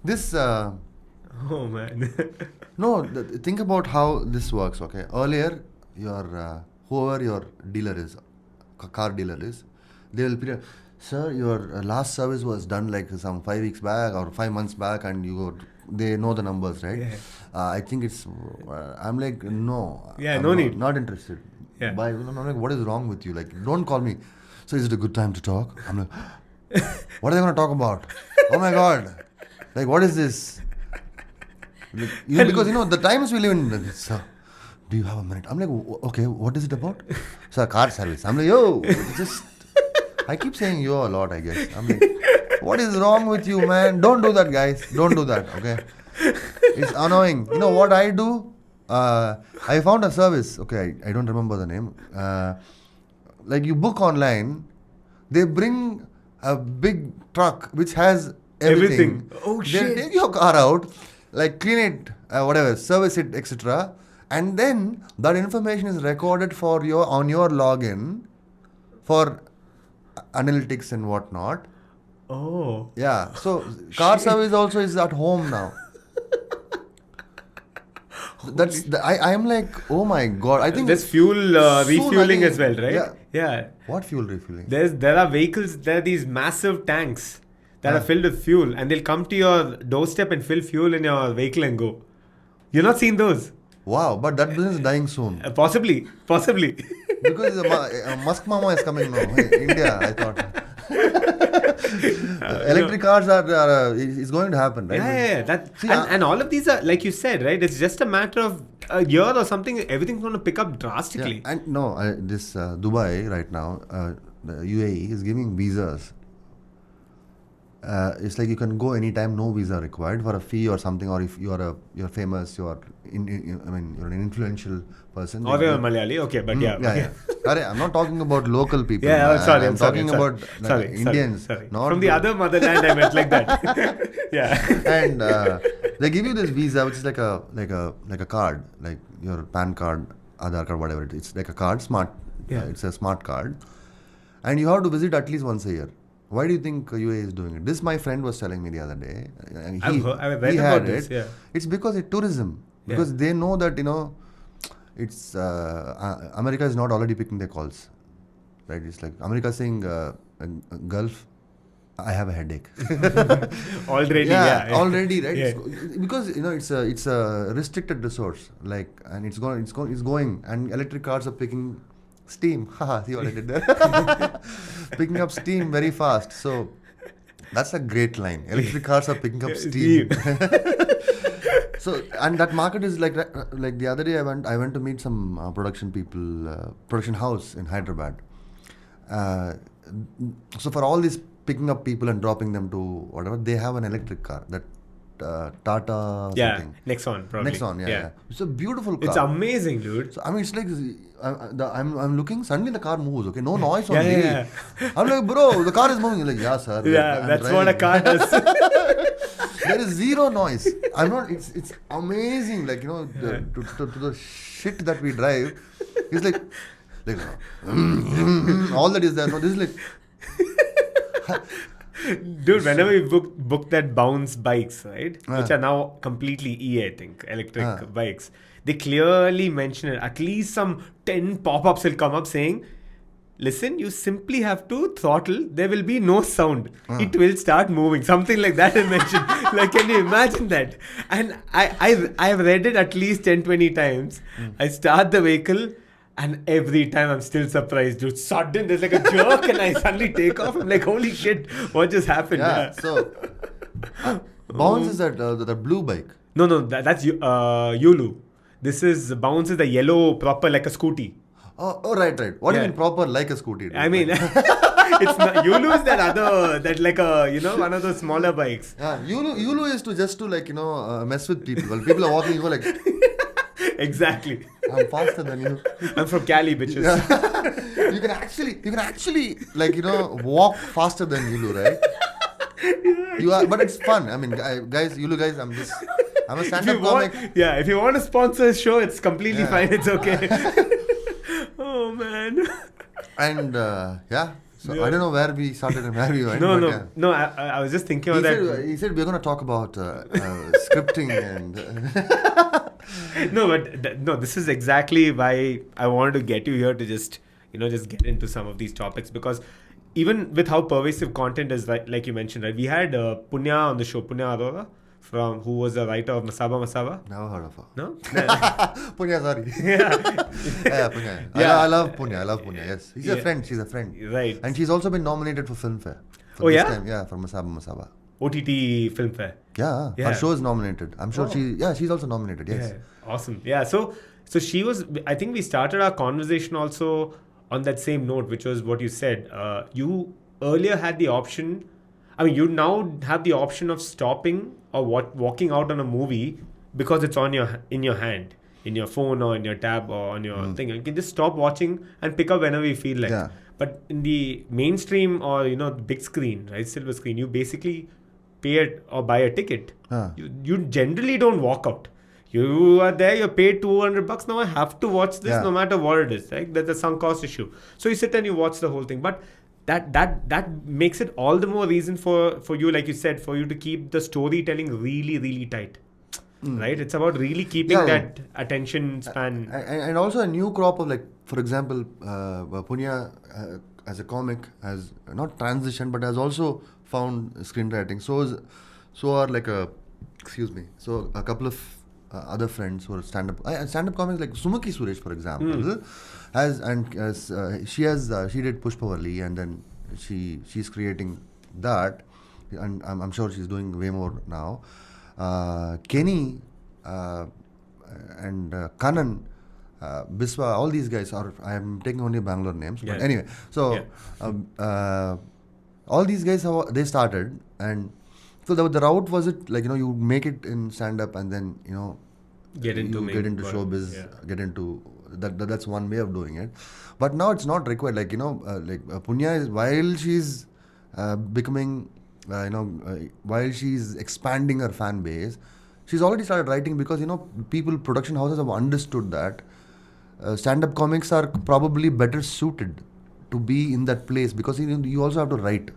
this... oh, man. No, think about how this works, okay? Earlier, whoever your dealer is, car dealer is, they will be, sir, your last service was done like some 5 weeks back or 5 months back, and they know the numbers, right? Yeah. I think it's, I'm like, no. Yeah, I'm no need. Not interested. Yeah. I'm like, what is wrong with you? Like, don't call me. So is it a good time to talk? I'm like, what are they going to talk about? Oh my God. Like, what is this? Like, because, the times we live in, sir, do you have a minute? I'm like, okay, what is it about? Sir, car service. I'm like, yo, I keep saying yo a lot, I guess. I'm like, what is wrong with you, man? Don't do that, guys. Don't do that, okay? It's annoying. You know what I do? I found a service. Okay, I don't remember the name. Like you book online, they bring a big truck which has everything. Oh, shit. They take your car out, like clean it, whatever, service it, etc. And then that information is recorded on your login for analytics and whatnot. Oh. Yeah. So car service also is at home now. I am like, oh my God. I think there's fuel refueling as well, right? Yeah. What fuel refueling? There are vehicles, there are these massive tanks that are filled with fuel, and they'll come to your doorstep and fill fuel in your vehicle and go. You've not seen those? Wow, but that business is dying soon. Possibly. Because Musk Mama is coming now. India, I thought. Electric cars is going to happen, right? Yeah. And all of these are, like you said, right? It's just a matter of a year or something. Everything's going to pick up drastically. Yeah. And this Dubai right now, the UAE is giving visas. It's like you can go anytime, no visa required for a fee or something. Or if you're famous, you're an influential person. Or you're Malayali, okay, but yeah. I'm not talking about local people. Yeah, I'm talking about Indians. Sorry. Not from the other motherland, I meant like that. Yeah. And they give you this visa, which is like a card, like your PAN card, Aadhaar card, whatever it is. It's like a card, smart. Yeah. It's a smart card, and you have to visit at least once a year. Why do you think UAE is doing it? This my friend was telling me the other day. I've read about this. Yeah. It's because it's tourism. Because they know that it's America is not already picking their calls, right? It's like America saying Gulf, I have a headache. Already, already, right? Yeah. Because it's a restricted resource, like, and it's going, and electric cars are picking steam. Haha, see what I did there? Picking up steam very fast. So that's a great line. Electric cars are picking up steam. So, and that market is like the other day I went to meet some production people, production house in Hyderabad. So for all these picking up people and dropping them to whatever, they have an electric car, that Tata something. Nexon, probably. Nexon, yeah. It's a beautiful car. It's amazing, dude. So, I mean, it's like, I'm looking, suddenly the car moves, okay? No noise on me. Yeah. I'm like, bro, the car is moving. He's like, yeah, sir. Yeah, that's driving. What a car does. There is zero noise. It's amazing, like, to the shit that we drive. It's like all that is there. No, this is like, Dude, whenever we book that bounce bikes, right, which are now completely I think, electric bikes, they clearly mention it. At least some 10 pop-ups will come up saying, listen, you simply have to throttle. There will be no sound. It will start moving. Something like that is mentioned. Like, can you imagine that? And I've read it at least 10, 20 times. I start the vehicle and every time I'm still surprised. Dude, sudden there's like a jerk and I suddenly take off. I'm like, holy shit, what just happened? Yeah. So Bounce is that the blue bike. No, that's Yulu. This is Bounce is the yellow proper like a scooty. Oh, right. What do you mean proper like a scooty? Dude? I mean, it's not, Yulu is that other, that like a, one of those smaller bikes. Yeah, Yulu is to like, mess with people. When people are walking, you go like, exactly. I'm faster than you. I'm from Cali, bitches. Yeah. You can actually like, walk faster than Yulu, right? You are, but it's fun. I mean, guys, Yulu guys, I'm a stand-up comic. If you want to sponsor a show, it's completely fine. It's okay. Oh, man. And, so I don't know where we started and where we went. No, I was just thinking about that. He said we're going to talk about scripting and... No, this is exactly why I wanted to get you here to just get into some of these topics, because even with how pervasive content is, like you mentioned, right? We had Punya on the show, Punya Arora, who was the writer of Masaba. Never heard of her. No? Punya, sorry. Yeah, Punya. I love Punya, yes. She's a friend. Right. And she's also been nominated for Filmfare. For Masaba. OTT Filmfare. Yeah, her show is nominated. I'm sure she's also nominated, yes. Yeah, awesome. Yeah, so she was, I think we started our conversation also on that same note, which was what you said. You earlier had the option, you now have the option of stopping or walking out on a movie because it's in your hand, in your phone or in your tab or on your thing. You can just stop watching and pick up whenever you feel like. Yeah. But in the mainstream or big screen, right, silver screen, you basically pay it or buy a ticket. You generally don't walk out. You are there, you're paid $200. Now I have to watch this no matter what it is. Right? That's a sunk cost issue. So you sit and you watch the whole thing. But that makes it all the more reason for you, like you said, for you to keep the storytelling really, really tight. Right? It's about really keeping that attention span. And also a new crop of, like, for example, Punya as a comic has not transitioned but has also found screenwriting. So are like a couple of other friends who are stand-up comics, like Sumaki Suresh, for example, she did Pushpavalli, and then she's creating that, and I'm sure she's doing way more now. Kenny and Kanan, Biswa, all these guys I am taking only Bangalore names, but anyway, so all these guys, they started, and so the route was it like, you make it in stand-up and then, get into showbiz, get into that's one way of doing it. But now it's not required. Like, Punya is, while she's becoming, while she's expanding her fan base, she's already started writing because, production houses have understood that stand-up comics are probably better suited to be in that place, because you also have to write.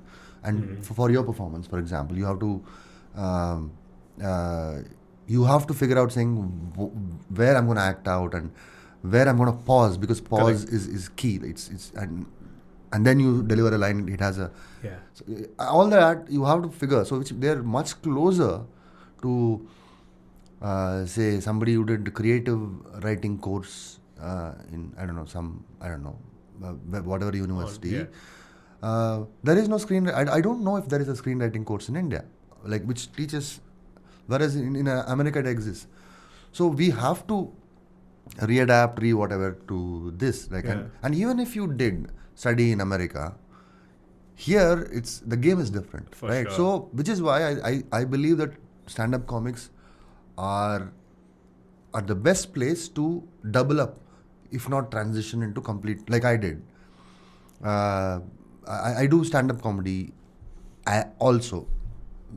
And for your performance, for example, you have to figure out saying where I'm going to act out and where I'm going to pause, because pause is key. And then you deliver a line. It has so all that you have to figure. So they're much closer to say somebody who did creative writing course in whatever university. There is no I don't know if there is a screenwriting course in India, like, which teaches, whereas in America it exists. So we have to readapt, whatever to this. Like, and even if you did study in America, here the game is different, right? Sure. So which is why I believe that stand-up comics are the best place to double up, if not transition into complete, like I did. I do stand-up comedy also.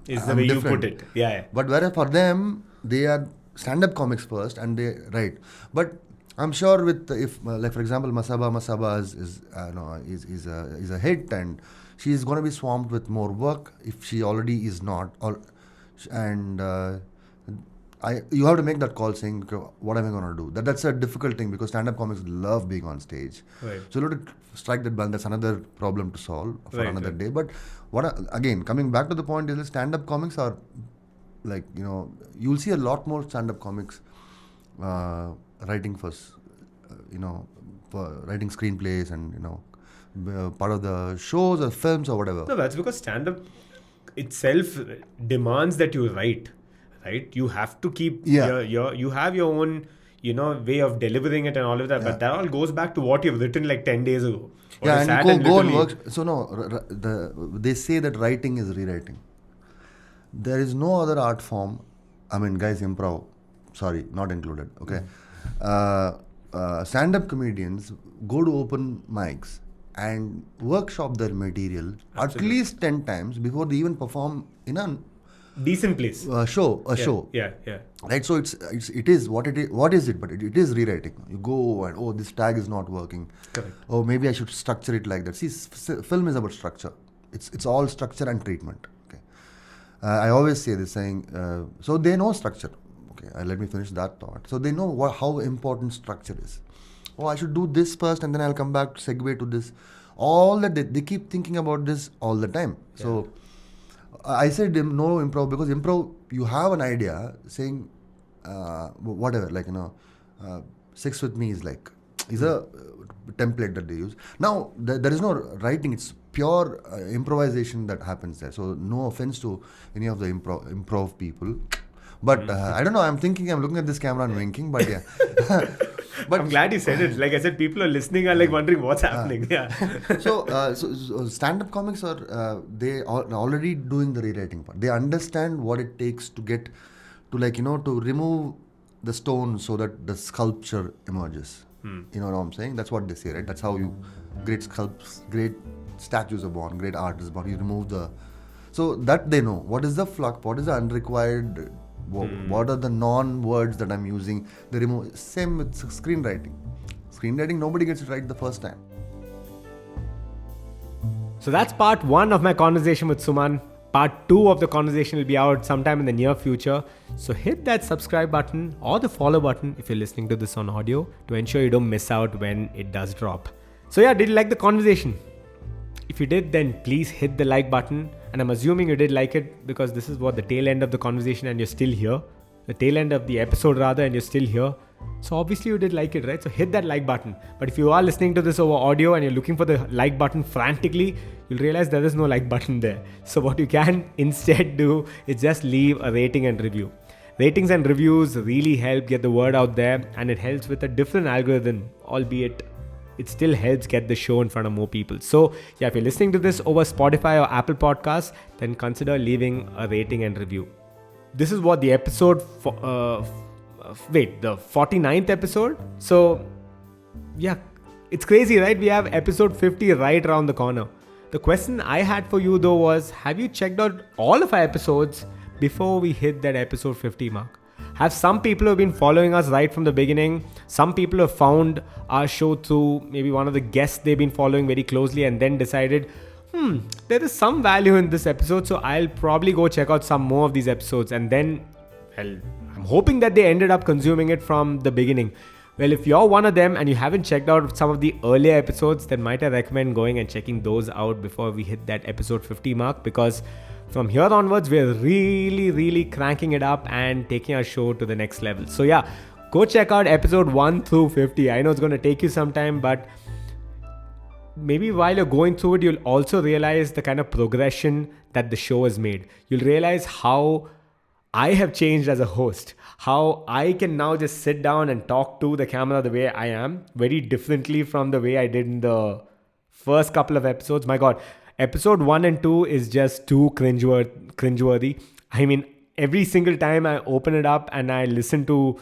Is the way different. You put it. Yeah. But whereas for them, they are stand-up comics first and they write. But I'm sure if like, for example, Masaba is a hit and she is going to be swamped with more work if she already is not. And you have to make that call saying, okay, what am I going to do? That's a difficult thing because stand-up comics love being on stage. Right. So you have to strike that balance. That's another problem to solve for Right, another right. day. But again, coming back to the point is that stand-up comics are like, you'll see a lot more stand-up comics writing for writing screenplays and, part of the shows or films or whatever. No, that's because stand-up itself demands that you write, right? You have to keep Yeah. you have your own, way of delivering it and all of that. Yeah. But that all goes back to what you've written like 10 days ago. Or Yeah, you sat and go and literally- work. So no, they say that writing is rewriting. There is no other art form. I mean, guys, improv, sorry, not included. Okay, stand-up comedians go to open mics and workshop their material at least 10 times before they even perform in a Decent place. show. Yeah. Right, so it is what it is. What is it? But it is rewriting. You go and this tag is not working. Correct. Oh, maybe I should structure it like that. See, film is about structure. It's all structure and treatment. Okay, I always say this saying. So they know structure. Okay, let me finish that thought. So they know how important structure is. Oh, I should do this first, and then I'll come back to segue to this. All that they keep thinking about this all the time. So. I said no improv because improv, you have an idea saying whatever, like, sex with me is a template that they use. Now, there is no writing, it's pure improvisation that happens there. So, no offense to any of the improv people. But I don't know, I'm looking at this camera and winking, but yeah. But I'm glad you said it. Like I said, people are listening are like wondering what's happening. Yeah. So stand-up comics are they are already doing the rewriting part. They understand what it takes to get to to remove the stone so that the sculpture emerges. You know what I'm saying? That's what they say, right? That's how great statues are born, great art is born. You remove so that they know what is the fluff, what is the unrequired. What are the non-words that I'm using? They remove. Same with screenwriting. Screenwriting, nobody gets it right the first time. So that's part 1 of my conversation with Suman. Part 2 of the conversation will be out sometime in the near future. So hit that subscribe button or the follow button if you're listening to this on audio to ensure you don't miss out when it does drop. So yeah, did you like the conversation? If you did, then please hit the like button. And I'm assuming you did like it because this is the tail end of the conversation and you're still here. The tail end of the episode rather, and you're still here. So obviously you did like it, right? So hit that like button. But if you are listening to this over audio and you're looking for the like button frantically, you'll realize there is no like button there. So what you can instead do is just leave a rating and review. Ratings and reviews really help get the word out there, and it helps with a different algorithm, albeit it still helps get the show in front of more people. So yeah, if you're listening to this over Spotify or Apple Podcasts, then consider leaving a rating and review. This is the episode, the 49th episode. So yeah, it's crazy, right? We have episode 50 right around the corner. The question I had for you though was, have you checked out all of our episodes before we hit that episode 50 mark? Have some people who have been following us right from the beginning, some people have found our show through maybe one of the guests they've been following very closely and then decided, there is some value in this episode, so I'll probably go check out some more of these episodes. And then, well, I'm hoping that they ended up consuming it from the beginning. Well, if you're one of them and you haven't checked out some of the earlier episodes, then might I recommend going and checking those out before we hit that episode 50 mark, because from here onwards, we're really, really cranking it up and taking our show to the next level. So yeah, go check out episode 1 through 50. I know it's going to take you some time, but maybe while you're going through it, you'll also realize the kind of progression that the show has made. You'll realize how I have changed as a host, how I can now just sit down and talk to the camera the way I am, very differently from the way I did in the first couple of episodes. My God, episode 1 and 2 is just too cringeworthy. I mean, every single time I open it up and I listen to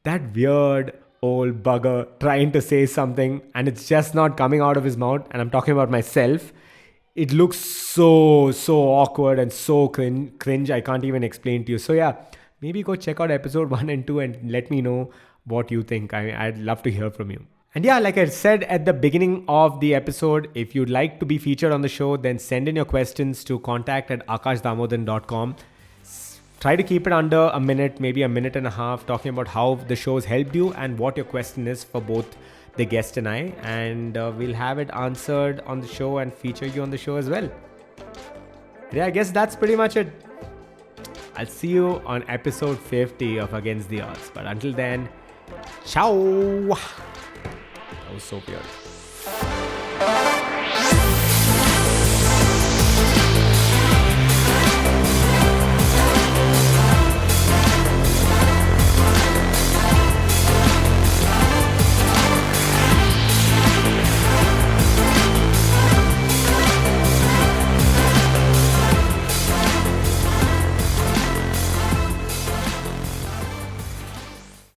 that weird old bugger trying to say something and it's just not coming out of his mouth, and I'm talking about myself, it looks so awkward and so cringe. I can't even explain to you. So yeah, maybe go check out episode 1 and 2 and let me know what you think. I'd love to hear from you. And yeah, like I said at the beginning of the episode, if you'd like to be featured on the show, then send in your questions to contact@akashdamodan.com. Try to keep it under a minute, maybe a minute and a half, talking about how the show's helped you and what your question is for both the guest and I. And we'll have it answered on the show and feature you on the show as well. Yeah, I guess that's pretty much it. I'll see you on episode 50 of Against the Odds. But until then, ciao! That was so weird.